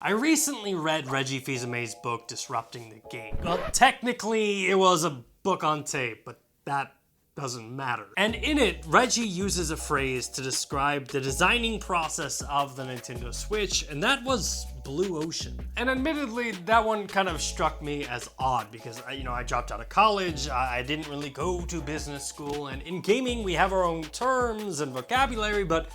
I recently read Reggie FIls Aime's book, Disrupting the Game. Well, technically, it was a book on tape, but that doesn't matter. And in it, Reggie uses a phrase to describe the designing process of the Nintendo Switch, and that was blue ocean. And admittedly, that one kind of struck me as odd because, I dropped out of college, I didn't really go to business school, and in gaming, we have our own terms and vocabulary, but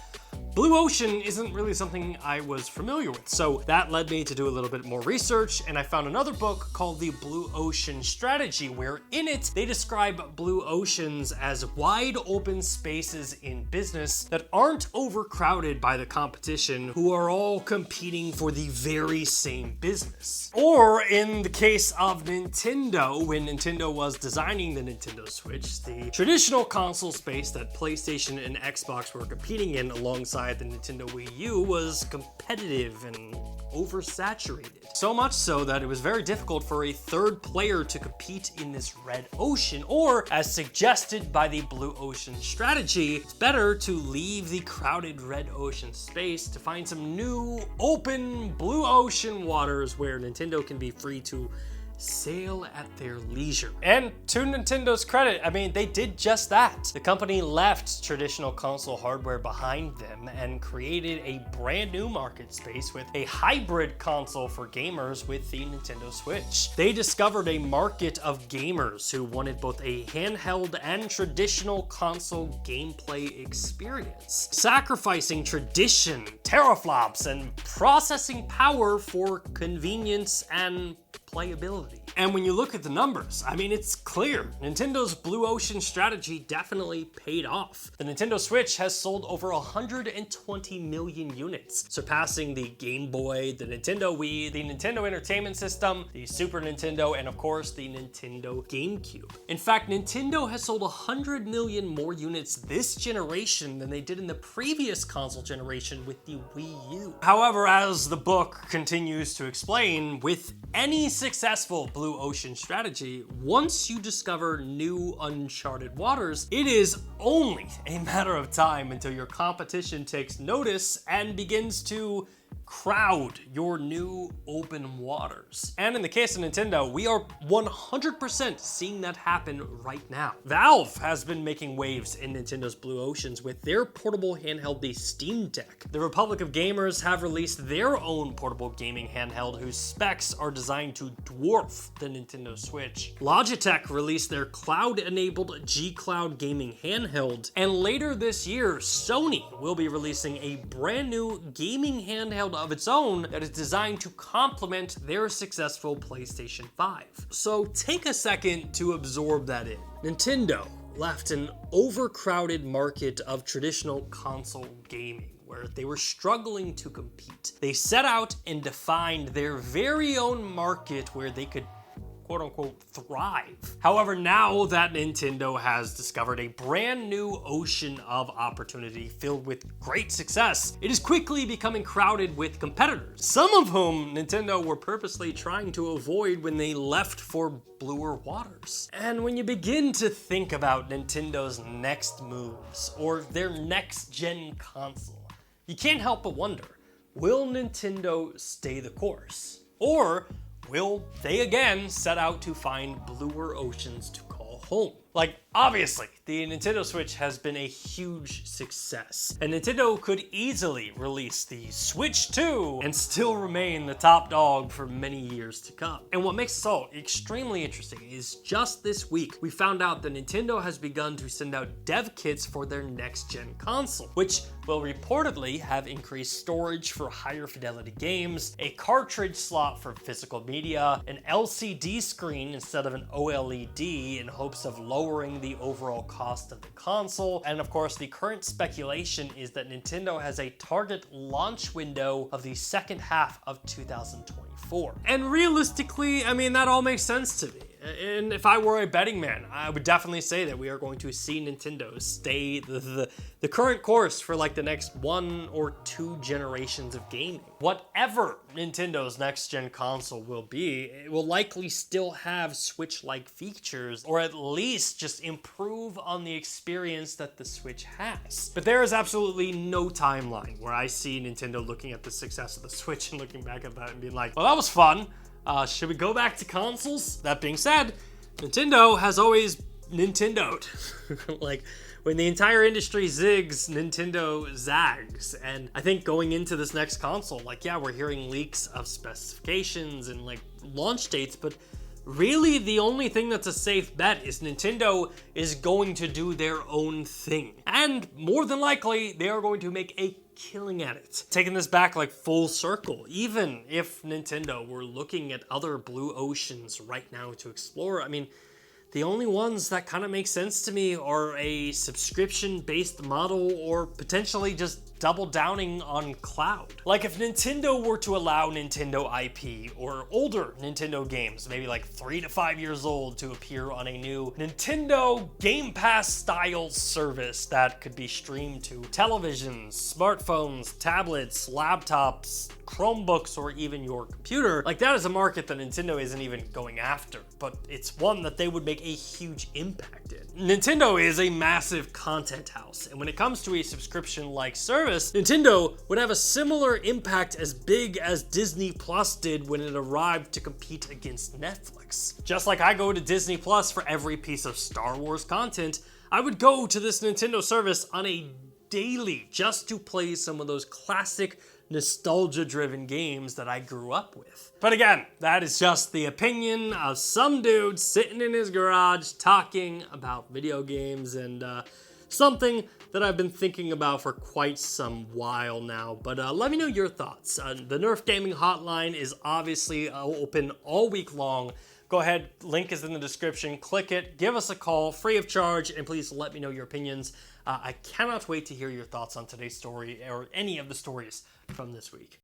blue ocean isn't really something I was familiar with. So that led me to do a little bit more research, and I found another book called The Blue Ocean Strategy, where in it, they describe blue oceans as wide open spaces in business that aren't overcrowded by the competition who are all competing for the very same business. Or in the case of Nintendo, when Nintendo was designing the Nintendo Switch, the traditional console space that PlayStation and Xbox were competing in alongside the Nintendo Wii U was competitive and oversaturated. So much so that it was very difficult for a third player to compete in this red ocean, or as suggested by the blue ocean strategy, it's better to leave the crowded red ocean space to find some new open blue ocean waters where Nintendo can be free to sail at their leisure. And to Nintendo's credit, they did just that. The company left traditional console hardware behind them and created a brand new market space with a hybrid console for gamers with the Nintendo Switch. They discovered a market of gamers who wanted both a handheld and traditional console gameplay experience, sacrificing tradition, teraflops, and processing power for convenience and playability. And when you look at the numbers, it's clear. Nintendo's blue ocean strategy definitely paid off. The Nintendo Switch has sold over 120 million units, surpassing the Game Boy, the Nintendo Wii, the Nintendo Entertainment System, the Super Nintendo, and of course the Nintendo GameCube. In fact, Nintendo has sold 100 million more units this generation than they did in the previous console generation with the Wii U. However, as the book continues to explain, with any successful blue ocean strategy, once you discover new uncharted waters, it is only a matter of time until your competition takes notice and begins to crowd your new open waters. And in the case of Nintendo, we are 100% seeing that happen right now. Valve has been making waves in Nintendo's blue oceans with their portable handheld, the Steam Deck. The Republic of Gamers have released their own portable gaming handheld whose specs are designed to dwarf the Nintendo Switch. Logitech released their cloud-enabled G Cloud gaming handheld, and later this year, Sony will be releasing a brand new gaming handheld of its own that is designed to complement their successful PlayStation 5. So take a second to absorb that in. Nintendo left an overcrowded market of traditional console gaming where they were struggling to compete. They set out and defined their very own market where they could quote-unquote thrive. However, now that Nintendo has discovered a brand new ocean of opportunity filled with great success, it is quickly becoming crowded with competitors, some of whom Nintendo were purposely trying to avoid when they left for bluer waters. And when you begin to think about Nintendo's next moves or their next-gen console, you can't help but wonder, will Nintendo stay the course? Or will they again set out to find bluer oceans to call home? Obviously, the Nintendo Switch has been a huge success, and Nintendo could easily release the Switch 2 and still remain the top dog for many years to come. And what makes this all extremely interesting is just this week, we found out that Nintendo has begun to send out dev kits for their next-gen console, which will reportedly have increased storage for higher fidelity games, a cartridge slot for physical media, an LCD screen instead of an OLED in hopes of lowering the overall cost of the console, and of course the current speculation is that Nintendo has a target launch window of the second half of 2024. And realistically, that all makes sense to me. And if I were a betting man, I would definitely say that we are going to see Nintendo stay the current course for like the next 1 or 2 generations of gaming. Whatever Nintendo's next gen console will be, it will likely still have Switch-like features, or at least just improve on the experience that the Switch has. But there is absolutely no timeline where I see Nintendo looking at the success of the Switch and looking back at that and being like, well, that was fun. Should we go back to consoles? That being said, Nintendo has always Nintendo'd. Like, when the entire industry zigs, Nintendo zags. And I think going into this next console, like, yeah, we're hearing leaks of specifications and like launch dates, but really the only thing that's a safe bet is Nintendo is going to do their own thing. And more than likely, they are going to make a killing at it. Taking this back like full circle, even if Nintendo were looking at other blue oceans right now to explore, I mean, the only ones that kind of make sense to me are a subscription-based model or potentially just double downing on cloud. Like if Nintendo were to allow Nintendo IP or older Nintendo games, maybe like 3 to 5 years old, to appear on a new Nintendo Game Pass style service that could be streamed to televisions, smartphones, tablets, laptops, Chromebooks, or even your computer, like that is a market that Nintendo isn't even going after, but it's one that they would make a huge impact in. Nintendo is a massive content house, and when it comes to a subscription-like service, Nintendo would have a similar impact as big as Disney Plus did when it arrived to compete against Netflix. Just like I go to Disney Plus for every piece of Star Wars content, I would go to this Nintendo service on a daily just to play some of those classic nostalgia-driven games that I grew up with. But again, that is just the opinion of some dude sitting in his garage talking about video games, and something that I've been thinking about for quite some while now. But let me know your thoughts. The Nerf Gaming Hotline is obviously open all week long. Go ahead, link is in the description, click it, give us a call, free of charge, and please let me know your opinions. I cannot wait to hear your thoughts on today's story or any of the stories from this week.